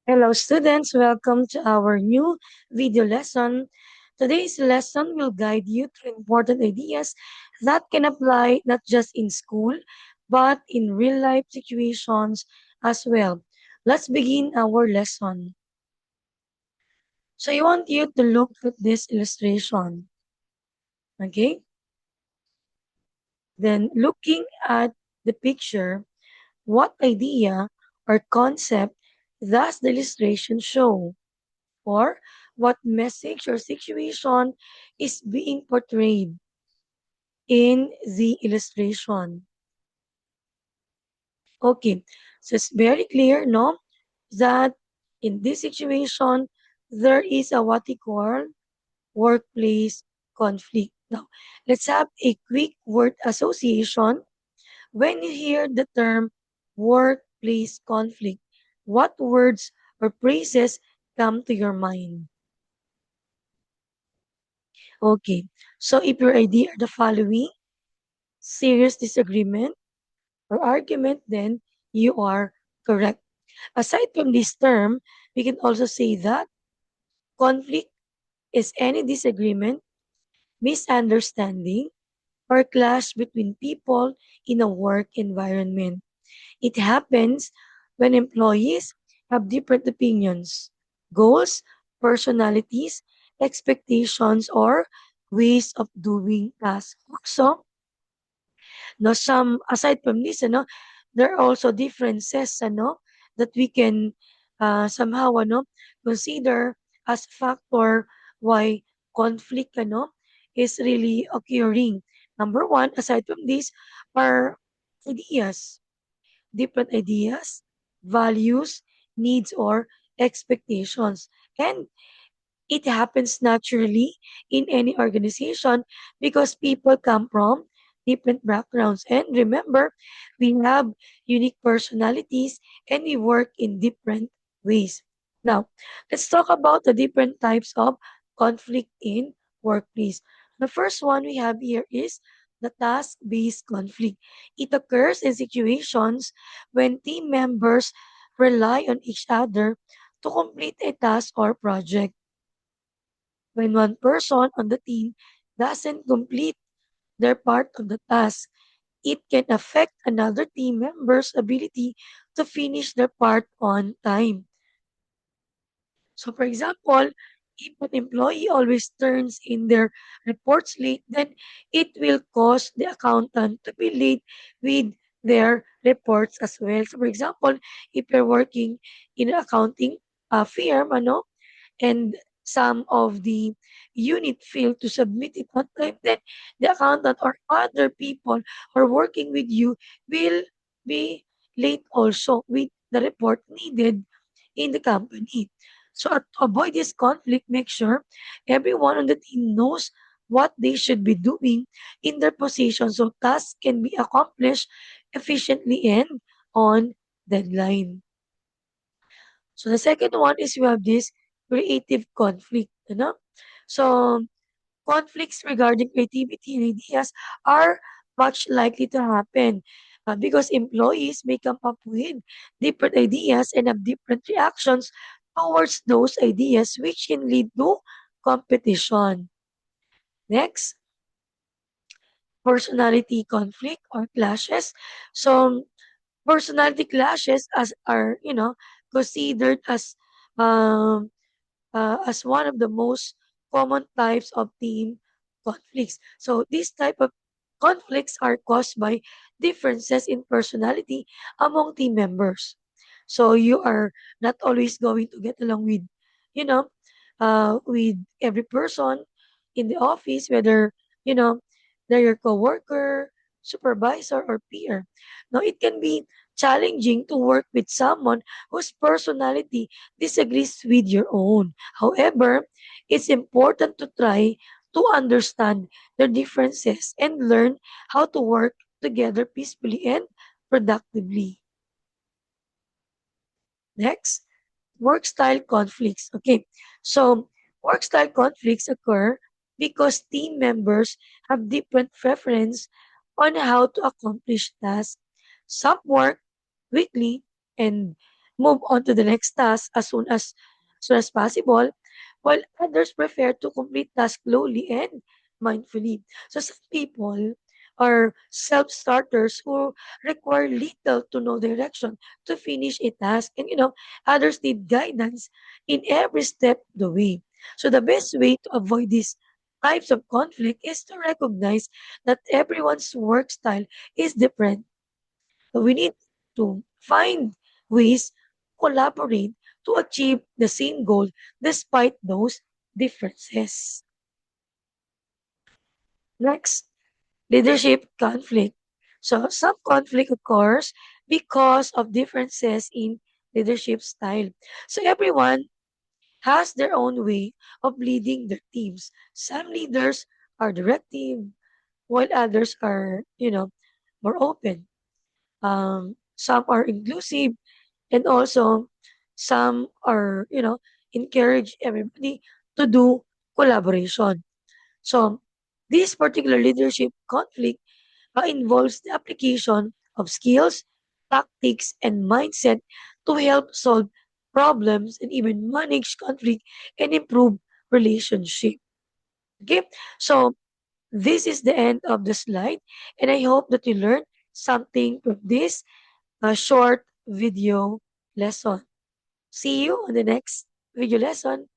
Hello students, welcome to our new video lesson. Today's lesson will guide you through important ideas that can apply not just in school, but in real life situations as well. Let's begin our lesson. So I want you to look at this illustration, okay? Then looking at the picture, what idea or concept does the illustration show? Or what message or situation is being portrayed in the illustration. Okay, so it's very clear, no, that in this situation, there is a what we call workplace conflict. Now, let's have a quick word association. When you hear the term workplace conflict, what words or phrases come to your mind? Okay, so if your idea are the following, serious disagreement or argument, then you are correct. Aside from this term, we can also say that conflict is any disagreement, misunderstanding, or clash between people in a work environment. It happens when employees have different opinions, goals, personalities, expectations, or ways of doing tasks. Also, no, some aside from this, there are also differences, that we can somehow, consider as factor why conflict, is really occurring. Number one, aside from this, are ideas, different ideas, values, needs, or expectations. And it happens naturally in any organization because people come from different backgrounds. And remember, we have unique personalities and we work in different ways. Now, let's talk about the different types of conflict in workplace. The first one we have here is the task-based conflict. It occurs in situations when team members rely on each other to complete a task or project. When one person on the team doesn't complete their part of the task, it can affect another team member's ability to finish their part on time. So, for example, if an employee always turns in their reports late, then it will cause the accountant to be late with their reports as well. So, for example, if you're working in an accounting firm, and some of the unit fail to submit it on time, then the accountant or other people who are working with you will be late also with the report needed in the company. So to avoid this conflict, make sure everyone on the team knows what they should be doing in their position so tasks can be accomplished efficiently and on deadline. So the second one is you have this creative conflict, So conflicts regarding creativity and ideas are much likely to happen because employees may come up with different ideas and have different reactions towards those ideas, which can lead to competition. Next, personality conflict or clashes. So personality clashes are considered as one of the most common types of team conflicts. So these type of conflicts are caused by differences in personality among team members. So you are not always going to get along you know, with every person in the office, whether, you know, they're your coworker, supervisor, or peer. Now, it can be challenging to work with someone whose personality disagrees with your own. However, it's important to try to understand their differences and learn how to work together peacefully and productively. Next, work style conflicts. Okay, so work style conflicts occur because team members have different preference on how to accomplish tasks. Some work weekly and move on to the next task as soon as possible, while others prefer to complete tasks slowly and mindfully. So some people are self-starters who require little to no direction to finish a task, and others need guidance in every step of the way. So the best way to avoid these types of conflict is to recognize that everyone's work style is different. So we need to find ways to collaborate to achieve the same goal despite those differences. Next, leadership conflict. So some conflict occurs because of differences in leadership style. So everyone has their own way of leading their teams. Some leaders are directive, while others are, more open. Some are inclusive, and also some are, encourage everybody to do collaboration. So this particular leadership conflict involves the application of skills, tactics, and mindset to help solve problems and even manage conflict and improve relationship. Okay, so this is the end of the slide, and I hope that you learned something from this short video lesson. See you on the next video lesson.